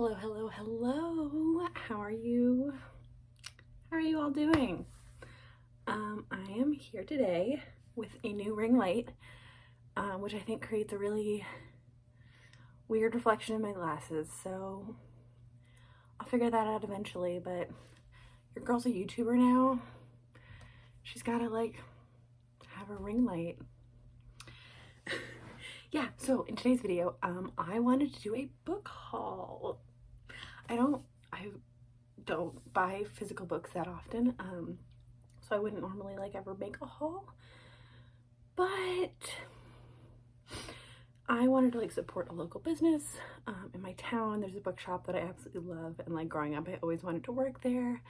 Hello, hello, hello. How are you? How are you all doing? I am here today with a new ring light, which I think creates a really weird reflection in my glasses. So I'll figure that out eventually, but your girl's a YouTuber now. She's gotta have a ring light. Yeah, so in today's video, I wanted to do a book haul. I don't buy physical books that often, so I wouldn't normally ever make a haul, but I wanted to support a local business. In my town, there's a bookshop that I absolutely love, and growing up, I always wanted to work there,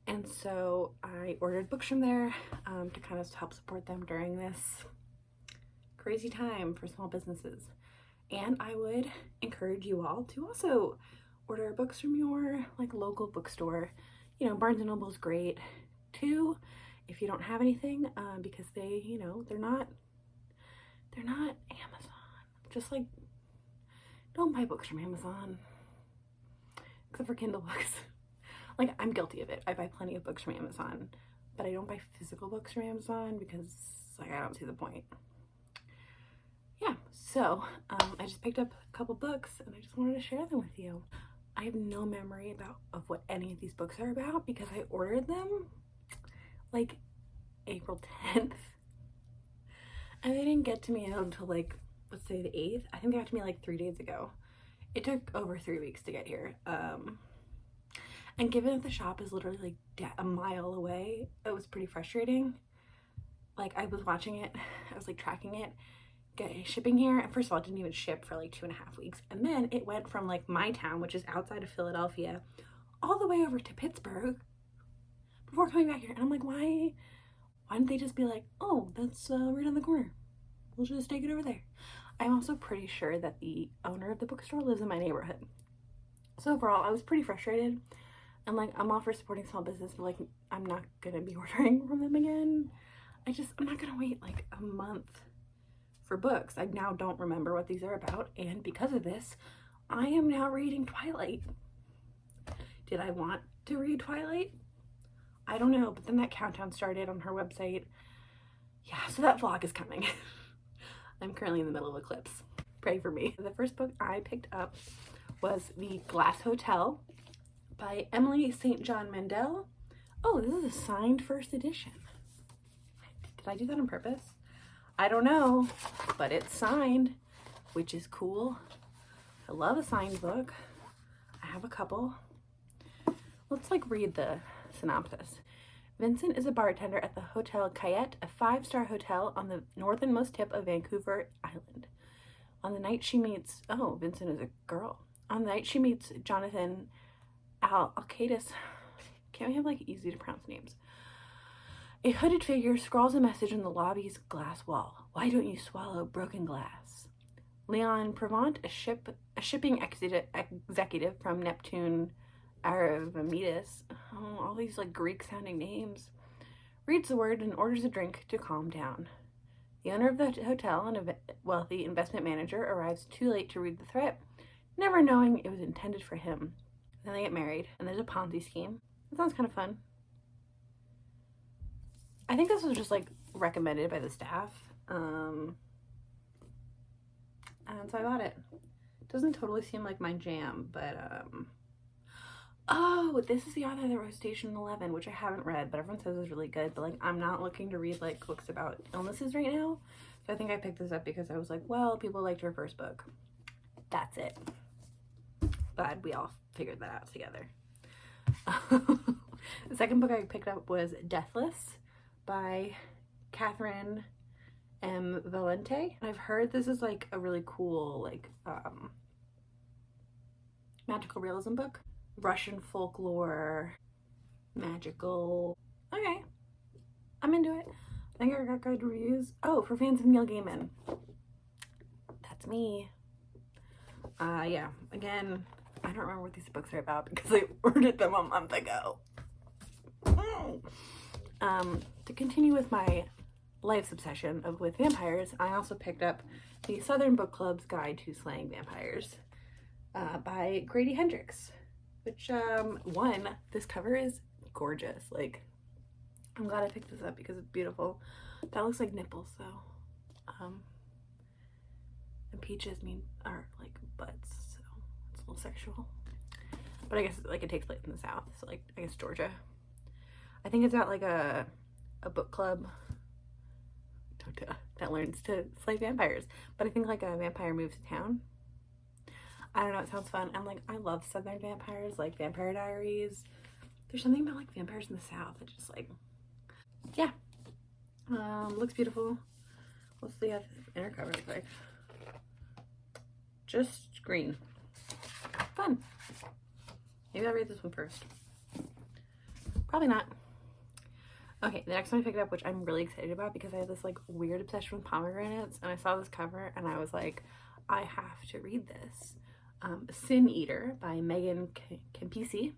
and so I ordered books from there to kind of help support them during this crazy time for small businesses. And I would encourage you all to also order books from your local bookstore. You know, Barnes & Noble is great too if you don't have anything, because they, they're not Amazon. Just don't buy books from Amazon, except for Kindle books. I'm guilty of it. I buy plenty of books from Amazon, but I don't buy physical books from Amazon because I don't see the point. Yeah, so I just picked up a couple books and I just wanted to share them with you. I have no memory of what any of these books are about because I ordered them April 10th, and they didn't get to me until let's say the 8th. I think they got to me 3 days ago. It took over 3 weeks to get here. And given that the shop is literally a mile away, it was pretty frustrating. I was watching it, I was tracking it, shipping here, and first of all, it didn't even ship for 2.5 weeks, and then it went from my town, which is outside of Philadelphia, all the way over to Pittsburgh before coming back here. And I'm why didn't they just be oh, that's right on the corner, we'll just take it over there. I'm also pretty sure that the owner of the bookstore lives in my neighborhood. So overall, I was pretty frustrated, and I'm all for supporting small business, but I'm not gonna be ordering from them again. I'm not gonna wait a month for books. I now don't remember what these are about, and because of this, I am now reading Twilight. Did I want to read Twilight? I don't know, but then that countdown started on her website. Yeah, so that vlog is coming. I'm currently in the middle of Eclipse. Pray for me. The first book I picked up was The Glass Hotel by Emily St. John Mandel. Oh, this is a signed first edition. Did I do that on purpose? I don't know, but it's signed, which is cool. I love a signed book. I have a couple. Let's read the synopsis. Vincent is a bartender at the Hotel Cayette, a 5-star hotel on the northernmost tip of Vancouver Island. On the night she meets, Vincent is a girl. On the night she meets Jonathan Alcaides, can't we have easy to pronounce names? A hooded figure scrawls a message on the lobby's glass wall. Why don't you swallow broken glass? Leon Prevant, a shipping executive from Neptune Aramides, all these Greek-sounding names, reads the word and orders a drink to calm down. The owner of the hotel and a wealthy investment manager arrives too late to read the threat, never knowing it was intended for him. Then they get married, and there's a Ponzi scheme. That sounds kind of fun. I think this was just recommended by the staff, and so I bought it. It doesn't totally seem like my jam, but oh, this is the author that wrote Station 11, which I haven't read, but everyone says is really good. But I'm not looking to read books about illnesses right now, so I think I picked this up because I was well, people liked her first book. That's it. Glad we all figured that out together. The second book I picked up was Deathless by Catherine M. Valente. I've heard this is a really cool magical realism book. Russian folklore, magical. Okay, I'm into it. I think I got good reviews. Oh, for fans of Neil Gaiman. That's me. Yeah, again, I don't remember what these books are about because I ordered them a month ago. To continue with my life's obsession with vampires, I also picked up the Southern Book Club's Guide to Slaying Vampires. by Grady Hendrix, which, one, this cover is gorgeous. Like, I'm glad I picked this up because it's beautiful. That looks like nipples, though. And peaches are like butts, so it's a little sexual. But I guess like it takes place in the South, so like I guess Georgia. I think it's about like a book club that learns to slay vampires. But I think like a vampire moves to town. I don't know, it sounds fun. And like I love Southern vampires, like Vampire Diaries. There's something about like vampires in the South that just like, yeah. Looks beautiful. What's the inner cover look like? Just green. Fun. Maybe I'll read this one first. Probably not. Okay, the next one I picked up, which I'm really excited about because I have this like weird obsession with pomegranates, and I saw this cover and I was like, I have to read this. Sin Eater by Megan Campisi.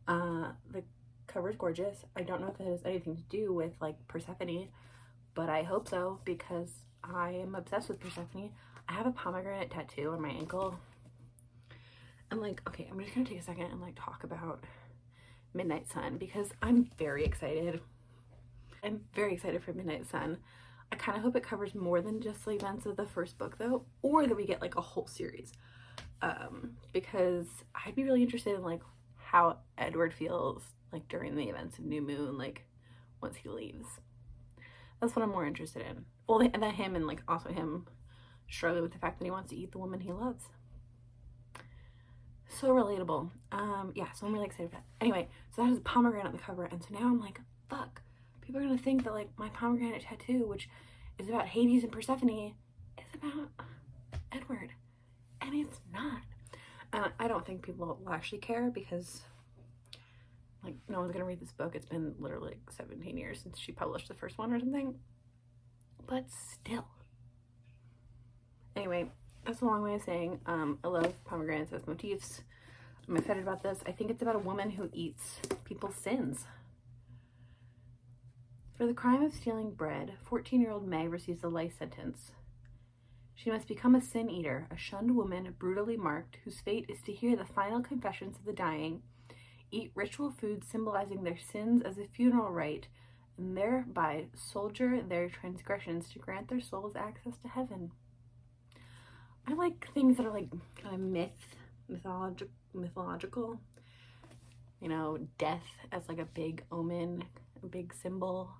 The cover is gorgeous. I don't know if it has anything to do with like Persephone, but I hope so because I am obsessed with Persephone. I have a pomegranate tattoo on my ankle. I'm like, okay, I'm just gonna take a second and like talk about Midnight Sun because I'm very excited. I'm very excited for Midnight Sun. I kind of hope it covers more than just the events of the first book though, or that we get like a whole series. Because I'd be really interested in like how Edward feels like during the events of New Moon, like once he leaves. That's what I'm more interested in. Well, and then him and like also him struggling with the fact that he wants to eat the woman he loves. So relatable. Yeah, so I'm really excited for that. Anyway, so that has a pomegranate on the cover, and so now I'm like, fuck. People are gonna think that like my pomegranate tattoo, which is about Hades and Persephone, is about Edward. And it's not. I don't think people will actually care because like no one's gonna read this book. It's been literally like 17 years since she published the first one or something. But still. Anyway, that's a long way of saying I love pomegranates as motifs. I'm excited about this. I think it's about a woman who eats people's sins. For the crime of stealing bread, 14-year-old May receives a life sentence. She must become a sin eater, a shunned woman brutally marked, whose fate is to hear the final confessions of the dying, eat ritual food symbolizing their sins as a funeral rite, and thereby soldier their transgressions to grant their souls access to heaven. I like things that are like kind of mythological. You know, death as like a big omen, a big symbol.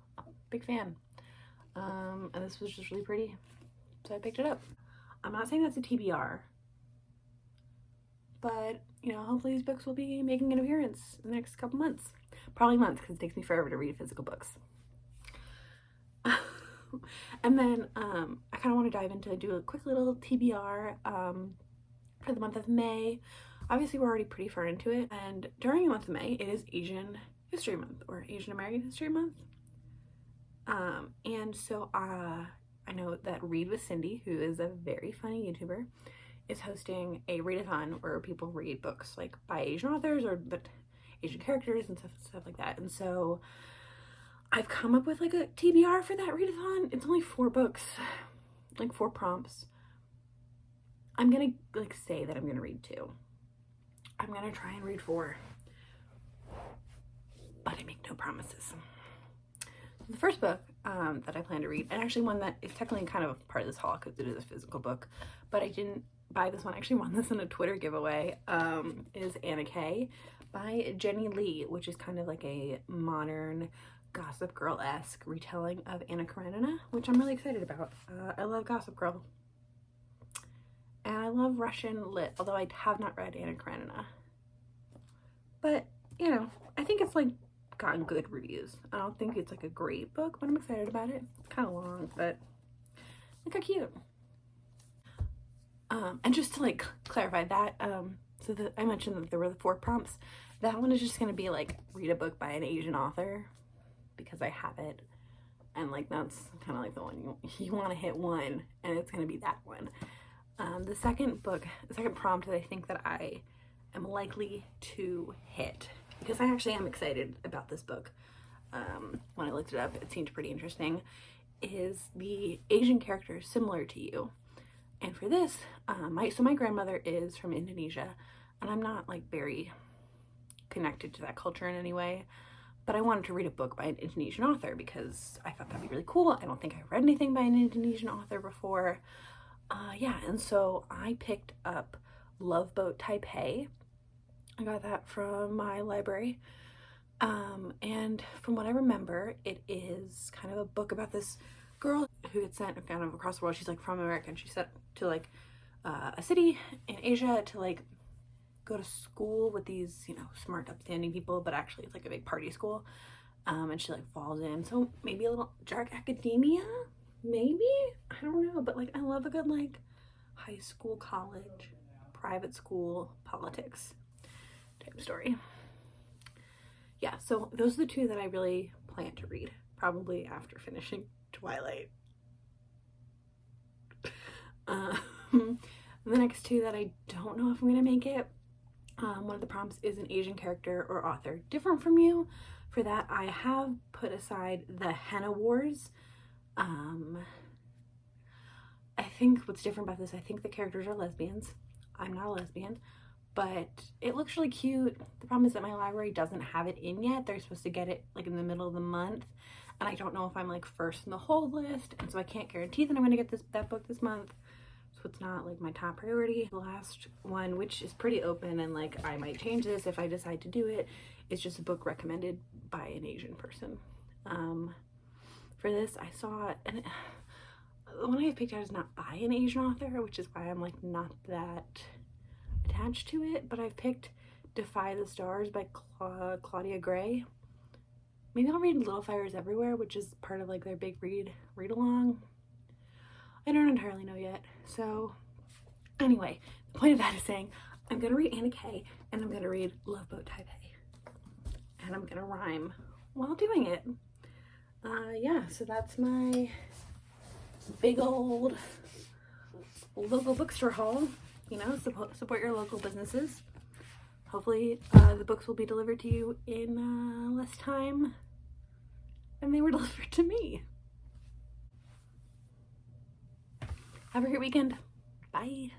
Big fan. And this was just really pretty, so I picked it up. I'm not saying that's a TBR, but you know, hopefully these books will be making an appearance in the next couple months. Probably months because it takes me forever to read physical books. And then I kind of want to dive into do a quick little TBR for the month of May. Obviously, we're already pretty far into it, and during the month of May, it is Asian History Month or Asian American History Month. And so I know that Read with Cindy, who is a very funny YouTuber, is hosting a read-a-thon where people read books like by Asian authors or but Asian characters and stuff like that. And so I've come up with like a TBR for that read-a-thon. It's only 4 books, like 4 prompts. I'm gonna like say that I'm gonna read 2. I'm gonna try and read 4, but I make no promises. The first book that I plan to read, and actually one that is technically kind of part of this haul because it is a physical book, but I didn't buy this one. I actually won this in a Twitter giveaway, is Anna K by Jenny Lee, which is kind of like a modern Gossip Girl-esque retelling of Anna Karenina, which I'm really excited about. I love Gossip Girl. And I love Russian lit, although I have not read Anna Karenina. But, you know, I think it's like gotten good reviews. I don't think it's like a great book, but I'm excited about it. It's kind of long, but look how cute. And just to like clarify that, so that I mentioned that there were the 4 prompts. That one is just gonna be like read a book by an Asian author because I have it, and like that's kind of like the one you want to hit one, and it's gonna be that one. The second prompt that I think that I am likely to hit, because I actually am excited about this book. When I looked it up, it seemed pretty interesting, is the Asian characters similar to you. And for this, my grandmother is from Indonesia, and I'm not like very connected to that culture in any way, but I wanted to read a book by an Indonesian author because I thought that'd be really cool. I don't think I read anything by an Indonesian author before. Yeah, and so I picked up Love Boat Taipei. I got that from my library. And from what I remember, it is kind of a book about this girl who gets sent kind of across the world. She's like from America, and she's sent to like a city in Asia to like go to school with these, you know, smart, upstanding people, but actually it's like a big party school. And she like falls in. So maybe a little dark academia, maybe? I don't know, but like I love a good like high school, college, private school, politics type story. Yeah, so those are the two that I really plan to read, probably after finishing Twilight. The next two that I don't know if I'm gonna make it, one of the prompts is an Asian character or author different from you. For that, I have put aside the Henna Wars. I think what's different about this, I think the characters are lesbians. I'm not a lesbian, but it looks really cute. The problem is that my library doesn't have it in yet. They're supposed to get it like in the middle of the month, and I don't know if I'm like first in the hold list, and so I can't guarantee that I'm gonna get that book this month. So it's not like my top priority. The last one, which is pretty open and like I might change this if I decide to do it, is just a book recommended by an Asian person. For this, I saw, and the one I picked out is not by an Asian author, which is why I'm like not that attached to it, but I've picked Defy the Stars by Claudia Gray. Maybe I'll read Little Fires Everywhere, which is part of like their big read along. I don't entirely know yet. So anyway, the point of that is saying I'm gonna read Anna Kay and I'm gonna read Love Boat Taipei, and I'm gonna rhyme while doing it. Yeah, so that's my big old local bookstore haul. You know, support your local businesses. Hopefully the books will be delivered to you in less time than they were delivered to me. Have a great weekend. Bye.